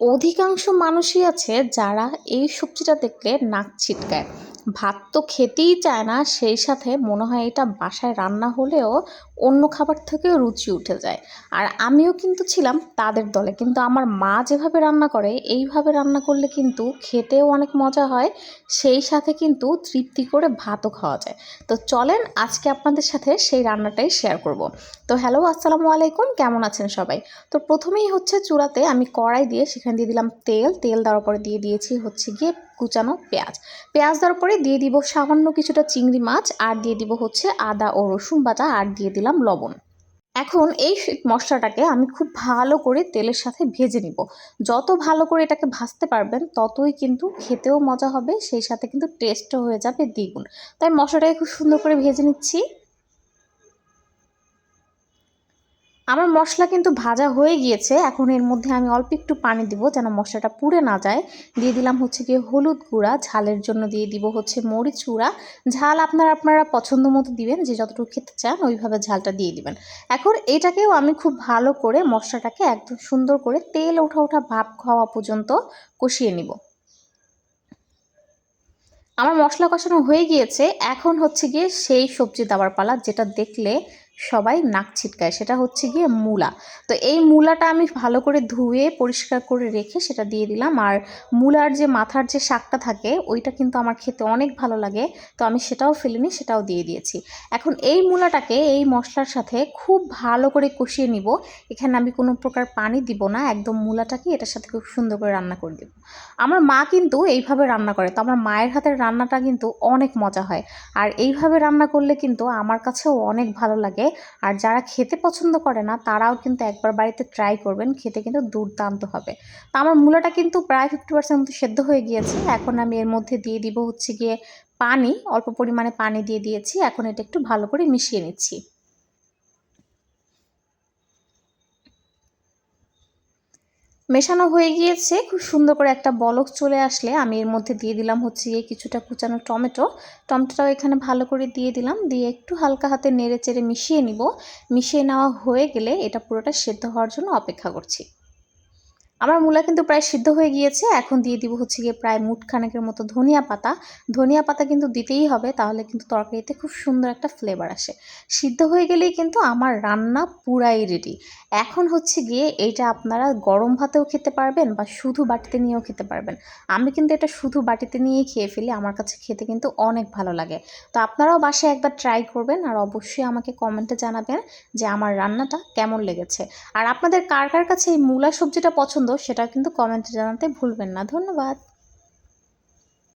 অধিকাংশ মানুষই আছে যারা এই সবজিটা দেখলে নাক ছিটকায়। ভাত তো খেতেই চায় না, সেই সাথে মনে হয় এটা বাসায় রান্না হলেও অন্য খাবার থেকেও রুচি উঠে যায়। আর আমিও কিন্তু ছিলাম তাদের দলে, কিন্তু আমার মা যেভাবে রান্না করে এইভাবে রান্না করলে কিন্তু খেতেও অনেক মজা হয়, সেই সাথে কিন্তু তৃপ্তি করে ভাতও খাওয়া যায়। তো চলেন আজকে আপনাদের সাথে সেই রান্নাটাই শেয়ার করব। তো হ্যালো, আসসালামু আলাইকুম, কেমন আছেন সবাই? তো প্রথমেই হচ্ছে চুলাতে আমি কড়াই দিয়ে সেখানে দিয়ে দিলাম তেল দেওয়ার পরে দিয়ে দিয়েছি হচ্ছে গিয়ে কুচানো পেঁয়াজ দেওয়ার পরে দিয়ে দিব সামান্য কিছুটা চিংড়ি মাছ, আর দিয়ে দিব হচ্ছে আদা ও রসুন বাটা, আর দিয়ে দিলাম লবণ। এখন এই মশলাটাকে আমি খুব ভালো করে তেলের সাথে ভেজে নিব। যত ভালো করে এটাকে ভাজতে পারবেন ততই কিন্তু খেতেও মজা হবে, সেই সাথে কিন্তু টেস্টও হয়ে যাবে দ্বিগুণ। তাই মশলাটাকে খুব সুন্দর করে ভেজে নিচ্ছি। আমার মশলা কিন্তু ভাজা হয়ে গিয়েছে। এখন এর মধ্যে আমি অল্প একটু পানি দিব যেন মশলাটা পুড়ে না যায়। দিয়ে দিলাম হচ্ছে গিয়ে হলুদ গুঁড়া, ঝালের জন্য দিয়ে দিব হচ্ছে মরিচ গুঁড়া। ঝাল আপনারা পছন্দ মতো দিবেন, যে যতটুকু খেতে চান ওইভাবে ঝালটা দিয়ে দিবেন। এখন এটাকেও আমি খুব ভালো করে মশলাটাকে একদম সুন্দর করে তেল ওঠা ওঠা ভাপ খাওয়া পর্যন্ত কষিয়ে নিব। আমার মশলা কষানো হয়ে গিয়েছে। এখন হচ্ছে গিয়ে সেই সবজি দেওয়ার পালা যেটা দেখলে সবাই নাক ছিটকায়, সেটা হচ্ছে গিয়ে মূলা। তো এই মূলাটা আমি ভালো করে ধুয়ে পরিষ্কার করে রেখে সেটা দিয়ে দিলাম। আর মূলার যে মাথার যে শাকটা থাকে ওইটা কিন্তু আমার খেতে অনেক ভালো লাগে, তো আমি সেটাও ফেলিনি, সেটাও দিয়ে দিয়েছি। এখন এই মূলাটাকে এই মশলার সাথে খুব ভালো করে কষিয়ে নিব। এখানে আমি কোনো প্রকার পানি দিব না, একদম মূলাটাকে এটার সাথে খুব সুন্দর করে রান্না করে দেব। আমার মা কিন্তু এইভাবে রান্না করে, তো আমার মায়ের হাতের রান্নাটা কিন্তু অনেক মজা হয়। আর এইভাবে রান্না করলে কিন্তু আমার কাছেও অনেক ভালো লাগে। আর যারা খেতে পছন্দ করে না তারাও কিন্তু একবার বাড়িতে ট্রাই করবেন, খেতে কিন্তু দুর্দান্ত হবে। তো আমার মূলাটা কিন্তু প্রায় 50% মতো সেদ্ধ হয়ে গিয়েছে। এখন আমি এর মধ্যে দিয়ে দিব হচ্ছে গিয়ে পানি, অল্প পরিমাণে পানি দিয়ে দিয়েছি। এখন এটা একটু ভালো করে মিশিয়ে নিচ্ছি। মেশানো হয়ে গিয়েছে, খুব সুন্দর করে একটা বলক চলে আসলে আমি এর মধ্যে দিয়ে দিলাম হচ্ছে গিয়ে কিছুটা কুচানো টমেটোটাও এখানে ভালো করে দিয়ে দিলাম, দিয়ে একটু হালকা হাতে নেড়ে চেড়ে মিশিয়ে নিব। মিশিয়ে নেওয়া হয়ে গেলে এটা পুরোটা সেদ্ধ হওয়ার জন্য অপেক্ষা করছি। আমার মূলা কিন্তু প্রায় সিদ্ধ হয়ে গিয়েছে। এখন দিয়ে দিব হচ্ছে গিয়ে প্রায় মুঠখানেকের মতো ধনিয়া পাতা কিন্তু দিতেই হবে, তাহলে কিন্তু তরকারিতে খুব সুন্দর একটা ফ্লেভার আসে। সিদ্ধ হয়ে গেলেই কিন্তু আমার রান্না পুরাই রেডি। এখন হচ্ছে গিয়ে এইটা আপনারা গরম ভাতেও খেতে পারবেন বা শুধু বাটিতে নিয়েও খেতে পারবেন। আমি কিন্তু এটা শুধু বাটিতে নিয়েই খেয়ে ফেলি, আমার কাছে খেতে কিন্তু অনেক ভালো লাগে। তো আপনারাও বাসায় একবার ট্রাই করবেন, আর অবশ্যই আমাকে কমেন্টে জানাবেন যে আমার রান্নাটা কেমন লেগেছে। আর আপনাদের কার কার কাছে এই মূলা সবজিটা পছন্দ সেটা কিন্তু কমেন্টে জানাতে ভুলবেন না। ধন্যবাদ।